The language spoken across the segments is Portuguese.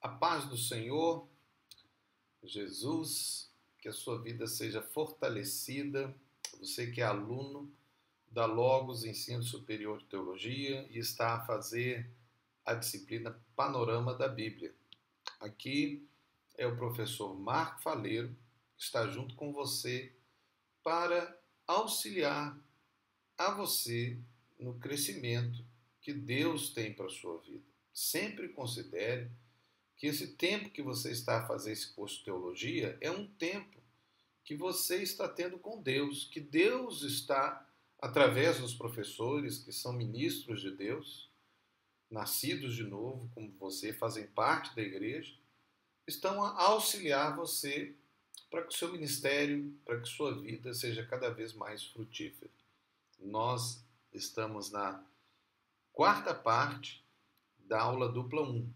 A paz do Senhor, Jesus, que a sua vida seja fortalecida. Você que é aluno da Logos Ensino Superior de Teologia e está a fazer a disciplina Panorama da Bíblia. Aqui é o professor Marco Faleiro, que está junto com você para auxiliar a você no crescimento que Deus tem para a sua vida. Sempre considere que esse tempo que você está a fazer esse curso de teologia é um tempo que você está tendo com Deus, que Deus está, através dos professores que são ministros de Deus, nascidos de novo, como você, fazem parte da igreja, estão a auxiliar você para que o seu ministério, para que sua vida seja cada vez mais frutífera. Nós estamos na quarta parte da aula dupla 1,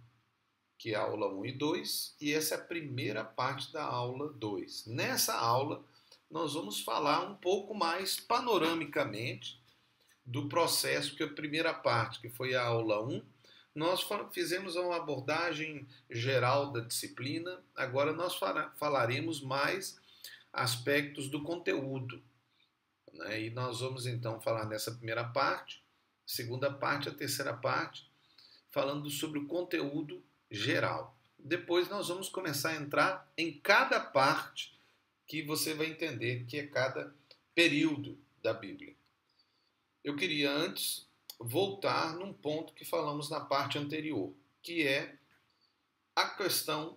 que é a aula 1 e 2, e essa é a primeira parte da aula 2. Nessa aula, nós vamos falar um pouco mais panoramicamente do processo, que a primeira parte, que foi a aula 1, nós fizemos uma abordagem geral da disciplina, agora nós falaremos mais aspectos do conteúdo, né? E nós vamos então falar nessa primeira parte, segunda parte, a terceira parte, falando sobre o conteúdo geral. Depois nós vamos começar a entrar em cada parte que você vai entender que é cada período da Bíblia. Eu queria antes voltar num ponto que falamos na parte anterior, que é a questão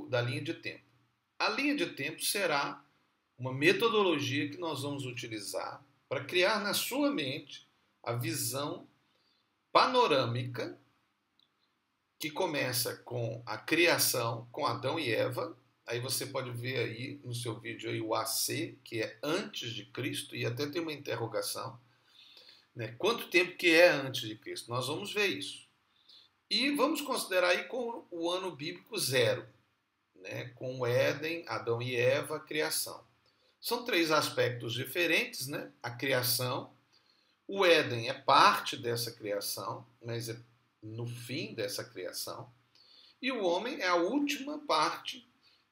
da linha de tempo. A linha de tempo será uma metodologia que nós vamos utilizar para criar na sua mente a visão panorâmica que começa com a criação, com Adão e Eva. Aí você pode ver aí no seu vídeo aí o AC, que é antes de Cristo, e até tem uma interrogação, né? Quanto tempo que é antes de Cristo? Nós vamos ver isso. E vamos considerar aí com o ano bíblico 0, né? Com o Éden, Adão e Eva, a criação. São três aspectos diferentes, né? A criação, o Éden é parte dessa criação, mas é no fim dessa criação, e o homem é a última parte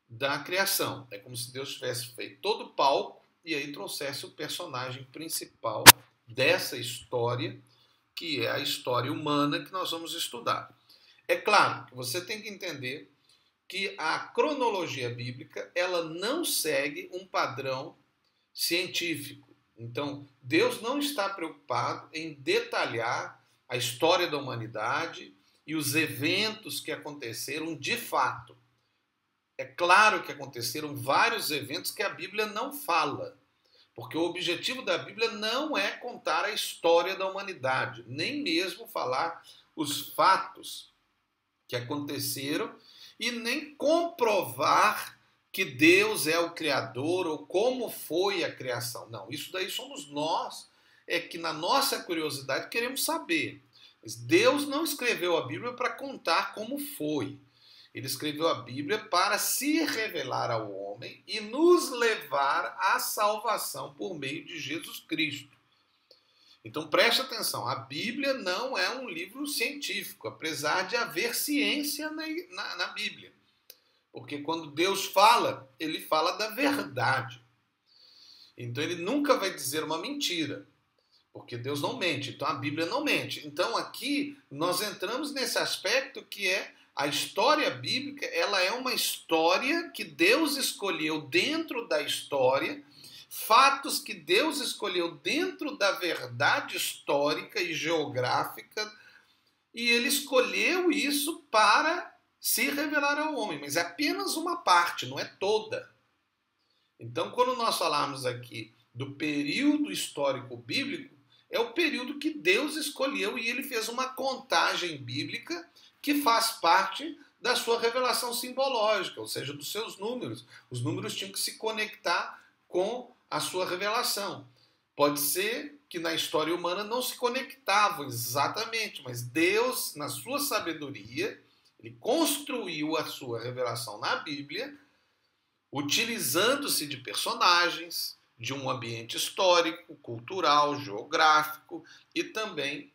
da criação. É como se Deus tivesse feito todo o palco e aí trouxesse o personagem principal dessa história, que é a história humana que nós vamos estudar. É claro que você tem que entender que a cronologia bíblica ela não segue um padrão científico. Então, Deus não está preocupado em detalhar a história da humanidade e os eventos que aconteceram de fato. É claro que aconteceram vários eventos que a Bíblia não fala, porque o objetivo da Bíblia não é contar a história da humanidade, nem mesmo falar os fatos que aconteceram e nem comprovar que Deus é o Criador ou como foi a criação. Não, isso daí somos nós, é que na nossa curiosidade queremos saber. Mas Deus não escreveu a Bíblia para contar como foi. Ele escreveu a Bíblia para se revelar ao homem e nos levar à salvação por meio de Jesus Cristo. Então preste atenção, a Bíblia não é um livro científico, apesar de haver ciência na Bíblia. Porque quando Deus fala, ele fala da verdade. Então ele nunca vai dizer uma mentira, porque Deus não mente, então a Bíblia não mente. Então aqui nós entramos nesse aspecto que é a história bíblica, ela é uma história que Deus escolheu dentro da história, fatos que Deus escolheu dentro da verdade histórica e geográfica, e ele escolheu isso para se revelar ao homem, mas é apenas uma parte, não é toda. Então, quando nós falarmos aqui do período histórico bíblico, é o período que Deus escolheu e ele fez uma contagem bíblica que faz parte da sua revelação simbológica, ou seja, dos seus números. Os números tinham que se conectar com a sua revelação. Pode ser que na história humana não se conectavam exatamente, mas Deus, na sua sabedoria, ele construiu a sua revelação na Bíblia, utilizando-se de personagens, de um ambiente histórico, cultural, geográfico e também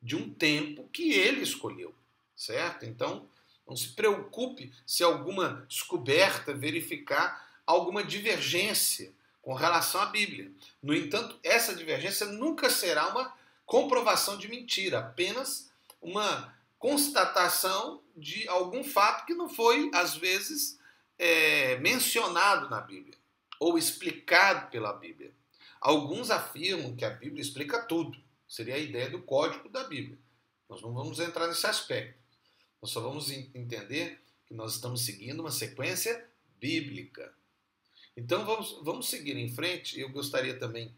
de um tempo que ele escolheu, certo? Então, Não se preocupe se alguma descoberta verificar alguma divergência com relação à Bíblia. No entanto, essa divergência nunca será uma comprovação de mentira, apenas uma constatação de algum fato que não foi, às vezes, mencionado na Bíblia ou explicado pela Bíblia. Alguns afirmam que a Bíblia explica tudo. Seria a ideia do código da Bíblia. Nós não vamos entrar nesse aspecto. Nós só vamos entender que nós estamos seguindo uma sequência bíblica. Então vamos seguir em frente. Eu gostaria também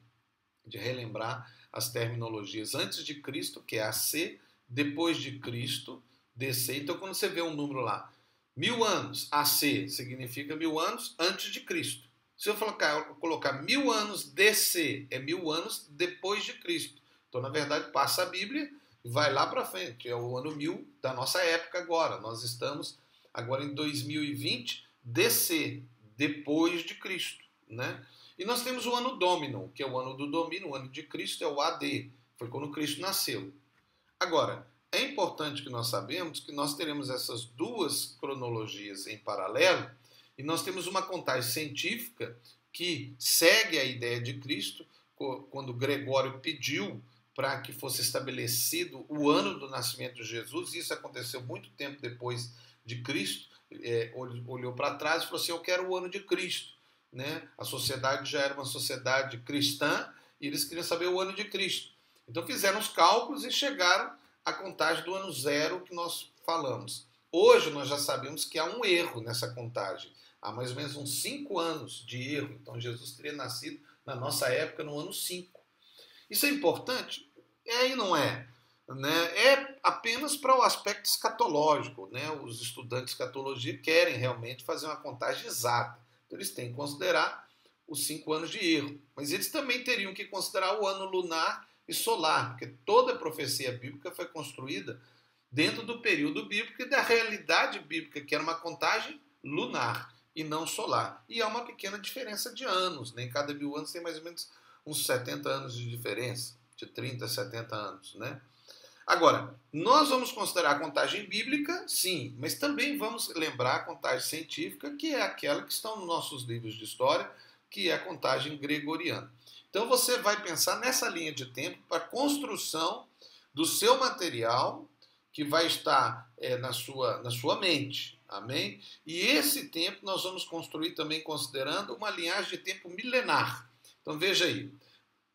de relembrar as terminologias antes de Cristo, que é AC, depois de Cristo, DC. Então quando você vê um número lá, 1000 anos, AC, significa 1000 anos antes de Cristo. Se eu colocar 1000 anos DC, é 1000 anos depois de Cristo. Então, na verdade, passa a Bíblia e vai lá para frente. É o ano 1000 da nossa época agora. Nós estamos agora em 2020, DC, depois de Cristo, né? E nós temos o ano Domino, que é o ano do domínio, o ano de Cristo é o AD, foi quando Cristo nasceu. Agora, é importante que nós sabemos que nós teremos essas duas cronologias em paralelo e nós temos uma contagem científica que segue a ideia de Cristo, quando Gregório pediu para que fosse estabelecido o ano do nascimento de Jesus. Isso aconteceu muito tempo depois de Cristo. Olhou para trás e falou assim: eu quero o ano de Cristo, né? A sociedade já era uma sociedade cristã e eles queriam saber o ano de Cristo. Então fizeram os cálculos e chegaram à contagem do ano zero que nós falamos. Hoje nós já sabemos que há um erro nessa contagem. Há mais ou menos uns 5 anos de erro. Então Jesus teria nascido na nossa época no ano 5. Isso é importante? E não é. Né? É apenas para o aspecto escatológico. Né? Os estudantes de escatologia querem realmente fazer uma contagem exata. Então eles têm que considerar os 5 anos de erro. Mas eles também teriam que considerar o ano lunar e solar, porque toda a profecia bíblica foi construída dentro do período bíblico e da realidade bíblica, que era uma contagem lunar e não solar. E há uma pequena diferença de anos. Né? Em cada 1000 anos tem mais ou menos uns 70 anos de diferença, de 30 a 70 anos, né? Agora, nós vamos considerar a contagem bíblica, sim, mas também vamos lembrar a contagem científica, que é aquela que está nos nossos livros de história, que é a contagem gregoriana. Então você vai pensar nessa linha de tempo para a construção do seu material, que vai estar na sua mente, amém? E esse tempo nós vamos construir também considerando uma linhagem de tempo milenar. Então veja aí,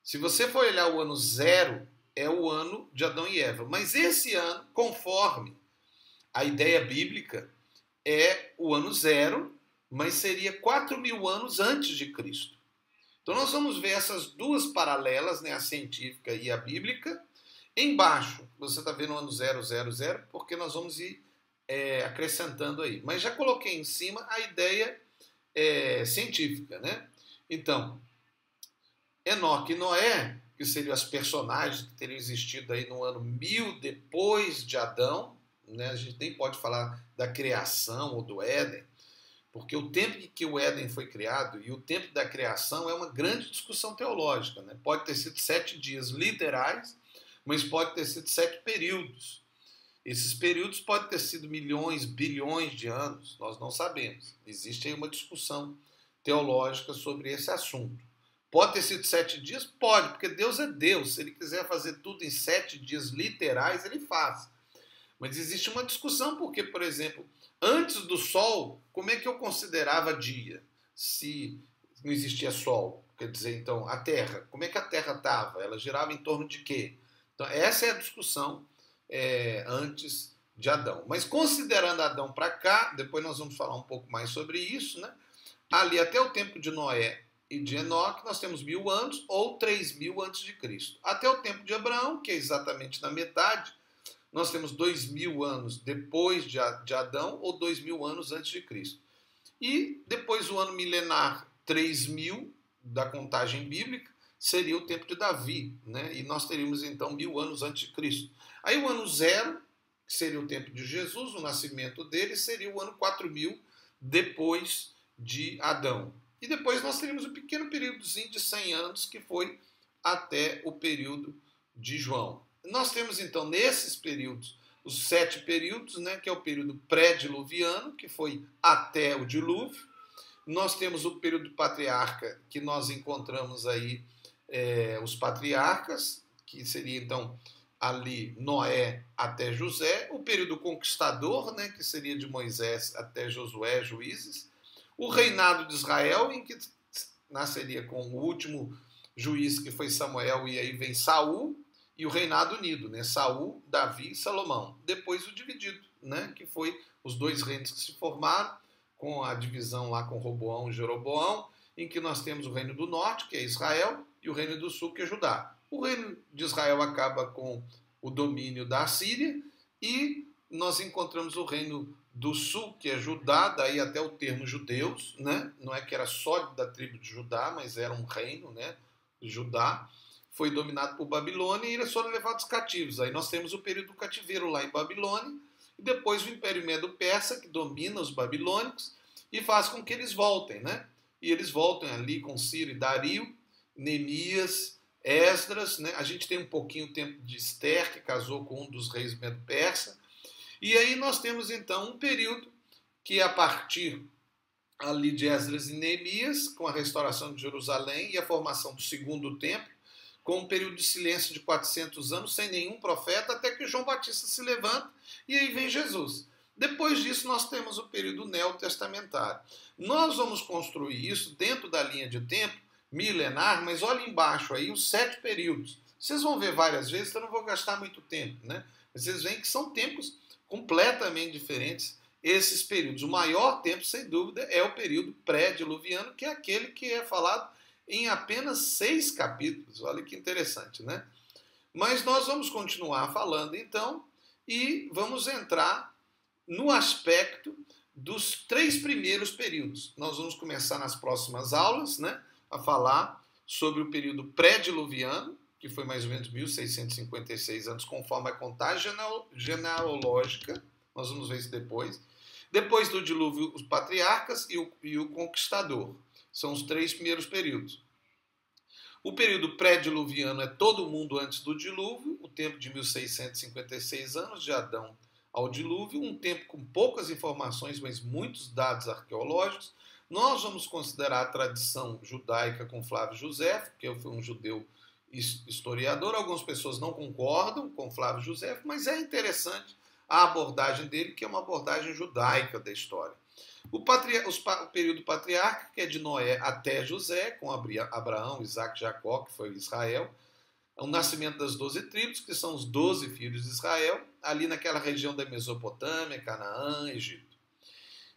se você for olhar o ano zero, é o ano de Adão e Eva. Mas esse ano, conforme a ideia bíblica, é o ano zero, mas seria 4000 anos antes de Cristo. Então nós vamos ver essas duas paralelas, né, a científica e a bíblica. Embaixo, você está vendo o ano 000, porque nós vamos ir acrescentando aí. Mas já coloquei em cima a ideia científica, né? Então, Enoque e Noé, que seriam as personagens que teriam existido aí no ano 1000 depois de Adão, né? A gente nem pode falar da criação ou do Éden, porque o tempo em que o Éden foi criado e o tempo da criação é uma grande discussão teológica, né? Pode ter sido 7 dias literais, mas pode ter sido 7 períodos. Esses períodos podem ter sido milhões, bilhões de anos, nós não sabemos. Existe aí uma discussão teológica sobre esse assunto. Pode ter sido 7 dias? Pode, porque Deus é Deus. Se Ele quiser fazer tudo em 7 dias literais, Ele faz. Mas existe uma discussão porque, por exemplo, antes do Sol, como é que eu considerava dia? Se não existia Sol, quer dizer, então, a Terra, como é que a Terra estava? Ela girava em torno de quê? Então, essa é a discussão antes de Adão. Mas considerando Adão para cá, depois nós vamos falar um pouco mais sobre isso, né? Ali até o tempo de Noé e de Enoque, nós temos 1000 anos ou 3000 antes de Cristo. Até o tempo de Abraão, que é exatamente na metade, nós temos 2000 anos depois de Adão ou 2000 anos antes de Cristo. E depois o ano milenar 3000 da contagem bíblica seria o tempo de Davi, né? E nós teríamos então 1000 anos antes de Cristo. Aí o ano zero, que seria o tempo de Jesus, o nascimento dele, seria o ano 4000 depois de Adão. E depois nós teríamos um pequeno períodozinho de 100 anos, que foi até o período de João. Nós temos, então, nesses períodos os 7 períodos, né, que é o período pré-diluviano, que foi até o dilúvio. Nós temos o período patriarca, que nós encontramos aí os patriarcas, que seria então ali Noé até José, o período conquistador, né, que seria de Moisés até Josué, Juízes, o reinado de Israel, em que nasceria com o último juiz, que foi Samuel, e aí vem Saul, e o reinado unido, né, Saul, Davi e Salomão. Depois o dividido, né, que foi os 2 reinos que se formaram, com a divisão lá com Roboão e Jeroboão, em que nós temos o reino do norte, que é Israel, e o reino do sul, que é Judá. O reino de Israel acaba com o domínio da Assíria, e nós encontramos o reino do sul, que é Judá, daí até o termo judeus, né? Não é que era só da tribo de Judá, mas era um reino, né? Judá foi dominado por Babilônia e eles foram levados cativos. Aí nós temos o período do cativeiro lá em Babilônia, e depois o Império Medo-Persa, que domina os babilônicos e faz com que eles voltem, né? E eles voltam ali com Ciro e Dario, Neemias, Esdras, né? A gente tem um pouquinho o tempo de Esther, que casou com um dos reis Medo-Persa. E aí nós temos então um período que a partir ali de Esdras e Neemias, com a restauração de Jerusalém e a formação do segundo templo, com um período de silêncio de 400 anos, sem nenhum profeta, até que João Batista se levanta e aí vem Jesus. Depois disso, nós temos o período neotestamentário. Nós vamos construir isso dentro da linha de tempo milenar, mas olha embaixo aí os 7 períodos. Vocês vão ver várias vezes, então eu não vou gastar muito tempo, né? Vocês veem que são tempos completamente diferentes esses períodos. O maior tempo, sem dúvida, é o período pré-diluviano, que é aquele que é falado em apenas 6 capítulos. Olha que interessante, né? Mas nós vamos continuar falando, então, e vamos entrar no aspecto dos 3 primeiros períodos. Nós vamos começar nas próximas aulas, né, a falar sobre o período pré-diluviano, que foi mais ou menos 1656 anos, conforme a contagem genealógica. Nós vamos ver isso depois. Depois do dilúvio, os patriarcas e o conquistador. São os 3 primeiros períodos. O período pré-diluviano é todo mundo antes do dilúvio, o tempo de 1656 anos, de Adão ao dilúvio, um tempo com poucas informações, mas muitos dados arqueológicos. Nós vamos considerar a tradição judaica com Flávio Josefo, que foi um judeu historiador. Algumas pessoas não concordam com Flávio Josefo, mas é interessante a abordagem dele, que é uma abordagem judaica da história. O período patriarca, que é de Noé até José, com Abraão, Isaac e Jacó, que foi Israel. O nascimento das 12 tribos, que são os 12 filhos de Israel, ali naquela região da Mesopotâmia, Canaã, Egito.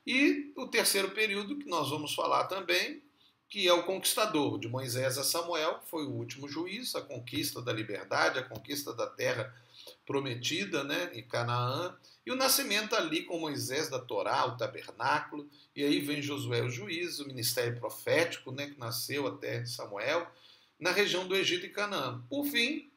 E o terceiro período, que nós vamos falar também, que é o conquistador, de Moisés a Samuel, foi o último juiz, a conquista da liberdade, a conquista da terra prometida, né, em Canaã, e o nascimento ali com Moisés da Torá, o tabernáculo, e aí vem Josué o juiz, o ministério profético, né, que nasceu até Samuel, na região do Egito e Canaã. Por fim,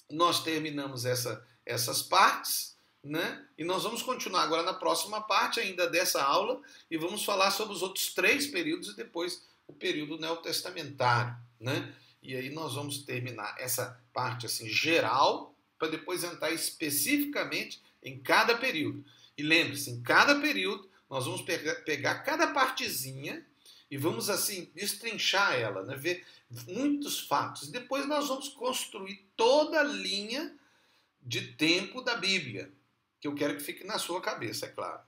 nós terminamos essas partes, né, e nós vamos continuar agora na próxima parte ainda dessa aula, e vamos falar sobre os outros 3 períodos e depois o período neotestamentário, né, e aí nós vamos terminar essa parte assim geral, para depois entrar especificamente em cada período. E lembre-se, em cada período nós vamos pegar cada partezinha e vamos assim destrinchar ela, né? Ver muitos fatos. Depois nós vamos construir toda a linha de tempo da Bíblia, que eu quero que fique na sua cabeça, é claro.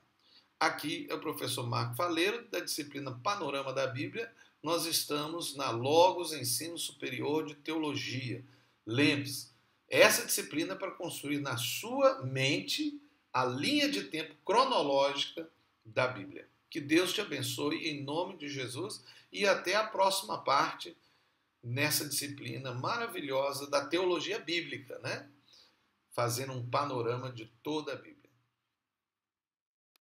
Aqui é o professor Marco Faleiro, da disciplina Panorama da Bíblia. Nós estamos na Logos Ensino Superior de Teologia. Lembre-se, essa disciplina é para construir na sua mente a linha de tempo cronológica da Bíblia. Que Deus te abençoe em nome de Jesus e até a próxima parte nessa disciplina maravilhosa da teologia bíblica, né? Fazendo um panorama de toda a Bíblia.